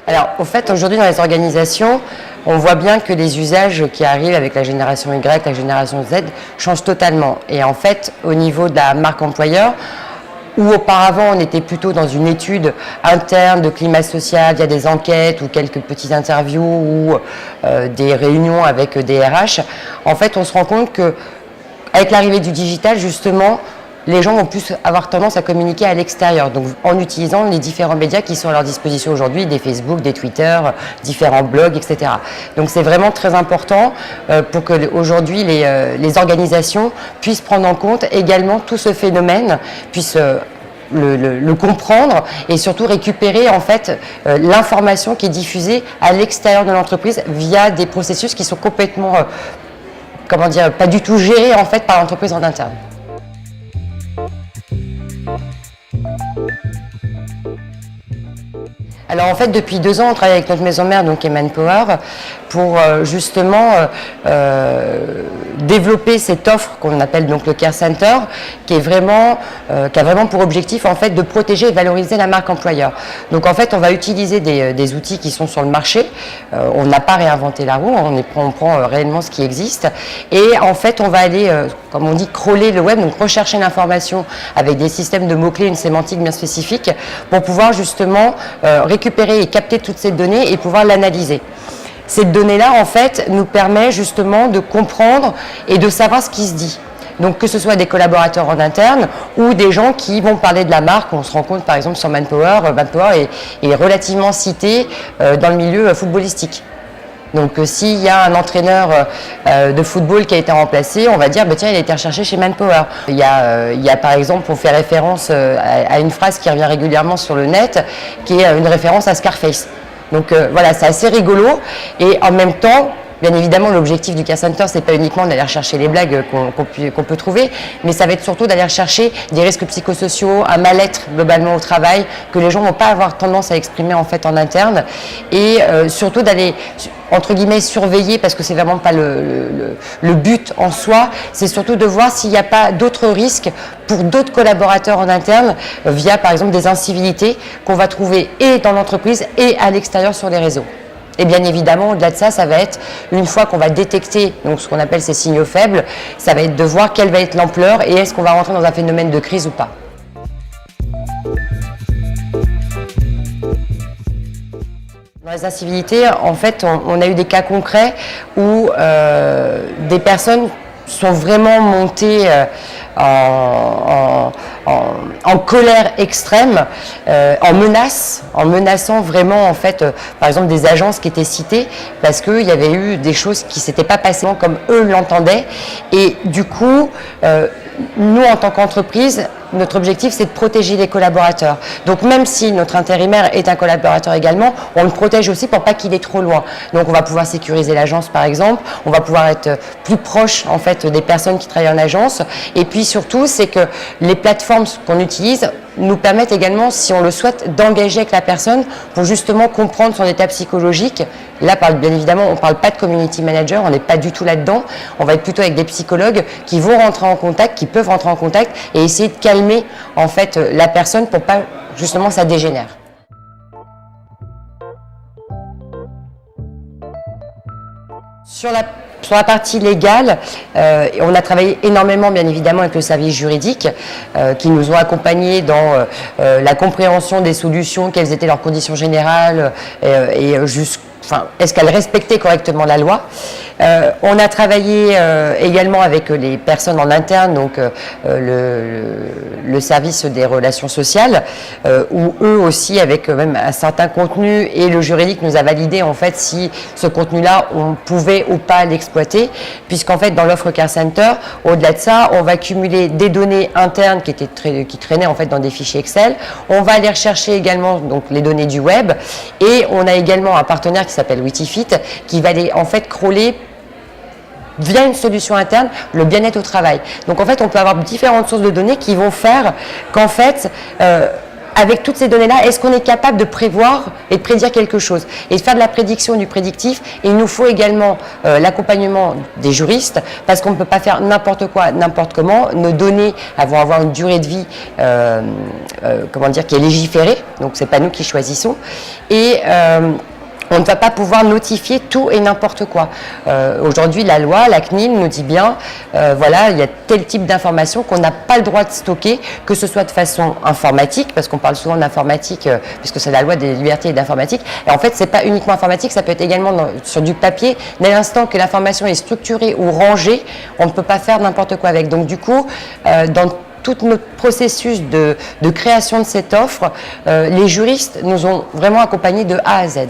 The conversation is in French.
Alors, au fait, aujourd'hui, dans les organisations, on voit bien que les usages qui arrivent avec la génération Y, la génération Z, changent totalement. Et en fait, au niveau de la marque employeur, où auparavant on était plutôt dans une étude interne de climat social, il y a des enquêtes ou quelques petites interviews ou des réunions avec des RH, en fait, on se rend compte qu'avec l'arrivée du digital, justement, les gens vont plus avoir tendance à communiquer à l'extérieur, donc en utilisant les différents médias qui sont à leur disposition aujourd'hui, des Facebook, des Twitter, différents blogs, etc. Donc c'est vraiment très important pour que aujourd'hui les organisations puissent prendre en compte également tout ce phénomène, puissent le comprendre et surtout récupérer en fait l'information qui est diffusée à l'extérieur de l'entreprise via des processus qui sont complètement, pas du tout gérés en fait par l'entreprise en interne. Alors en fait, depuis 2 ans, on travaille avec notre maison mère, donc Manpower, pour justement développer cette offre qu'on appelle donc le Care Center, qui a vraiment pour objectif en fait de protéger et valoriser la marque employeur. Donc en fait, on va utiliser des outils qui sont sur le marché. On n'a pas réinventé la roue, on prend réellement ce qui existe, et en fait, on va aller, comme on dit, crawler le web, donc rechercher l'information avec des systèmes de mots-clés, une sémantique bien spécifique, pour pouvoir justement récupérer et capter toutes ces données et pouvoir l'analyser. Cette donnée-là, en fait, nous permet justement de comprendre et de savoir ce qui se dit. Donc que ce soit des collaborateurs en interne ou des gens qui vont parler de la marque. On se rend compte par exemple sur Manpower, est relativement cité dans le milieu footballistique. Donc s'il y a un entraîneur de football qui a été remplacé, on va dire tiens, il a été recherché chez Manpower. Il y a par exemple, on fait référence à une phrase qui revient régulièrement sur le net, qui est une référence à Scarface. Donc voilà, c'est assez rigolo et en même temps, bien évidemment, l'objectif du Care Center, c'est pas uniquement d'aller rechercher les blagues qu'on peut trouver, mais ça va être surtout d'aller rechercher des risques psychosociaux, un mal-être globalement au travail, que les gens vont pas avoir tendance à exprimer en fait en interne, et surtout d'aller entre guillemets surveiller, parce que c'est vraiment pas le but en soi, c'est surtout de voir s'il n'y a pas d'autres risques pour d'autres collaborateurs en interne via par exemple des incivilités qu'on va trouver et dans l'entreprise et à l'extérieur sur les réseaux. Et bien évidemment, au-delà de ça, ça va être, une fois qu'on va détecter donc, ce qu'on appelle ces signaux faibles, ça va être de voir quelle va être l'ampleur et est-ce qu'on va rentrer dans un phénomène de crise ou pas. Dans les incivilités, en fait, on a eu des cas concrets où des personnes sont vraiment montées en colère extrême, en menaçant vraiment en fait, par exemple des agences qui étaient citées parce qu'il y avait eu des choses qui ne s'étaient pas passées comme eux l'entendaient, et du coup nous en tant qu'entreprise, notre objectif c'est de protéger les collaborateurs. Donc même si notre intérimaire est un collaborateur également, on le protège aussi pour pas qu'il aille trop loin. Donc on va pouvoir sécuriser l'agence par exemple, on va pouvoir être plus proche en fait des personnes qui travaillent en agence, et puis surtout c'est que les plateformes qu'on utilise nous permettent également, si on le souhaite, d'engager avec la personne pour justement comprendre son état psychologique. Là, bien évidemment, on ne parle pas de community manager, on n'est pas du tout là-dedans. On va être plutôt avec des psychologues qui vont rentrer en contact, qui peuvent rentrer en contact et essayer de calmer en fait la personne pour pas justement ça dégénère. Sur la partie légale, on a travaillé énormément, bien évidemment, avec le service juridique qui nous ont accompagnés dans la compréhension des solutions, quelles étaient leurs conditions générales est-ce qu'elles respectaient correctement la loi. On a travaillé également avec les personnes en interne, donc le service des relations sociales, où eux aussi, avec même un certain contenu, et le juridique nous a validé en fait si ce contenu-là, on pouvait ou pas l'exploiter, puisqu'en fait dans l'offre Care Center, au-delà de ça, on va cumuler des données internes qui traînaient en fait dans des fichiers Excel. On va aller rechercher également donc les données du web, et on a également un partenaire qui s'appelle Witifit, qui va aller en fait crawler via une solution interne le bien-être au travail. Donc en fait, on peut avoir différentes sources de données qui vont faire qu'en fait, avec toutes ces données-là, est-ce qu'on est capable de prévoir et de prédire quelque chose et de faire de la prédiction, du prédictif? Et il nous faut également l'accompagnement des juristes, parce qu'on ne peut pas faire n'importe quoi, n'importe comment. Nos données vont avoir une durée de vie qui est légiférée, donc c'est pas nous qui choisissons. Et on ne va pas pouvoir notifier tout et n'importe quoi. Aujourd'hui, la loi, la CNIL nous dit bien, voilà, il y a tel type d'informations qu'on n'a pas le droit de stocker, que ce soit de façon informatique, parce qu'on parle souvent d'informatique, puisque c'est la loi des libertés et d'informatique. Et en fait, c'est pas uniquement informatique, ça peut être également sur du papier. Dès l'instant que l'information est structurée ou rangée, on ne peut pas faire n'importe quoi avec. Donc du coup, dans tout notre processus de création de cette offre, les juristes nous ont vraiment accompagnés de A à Z.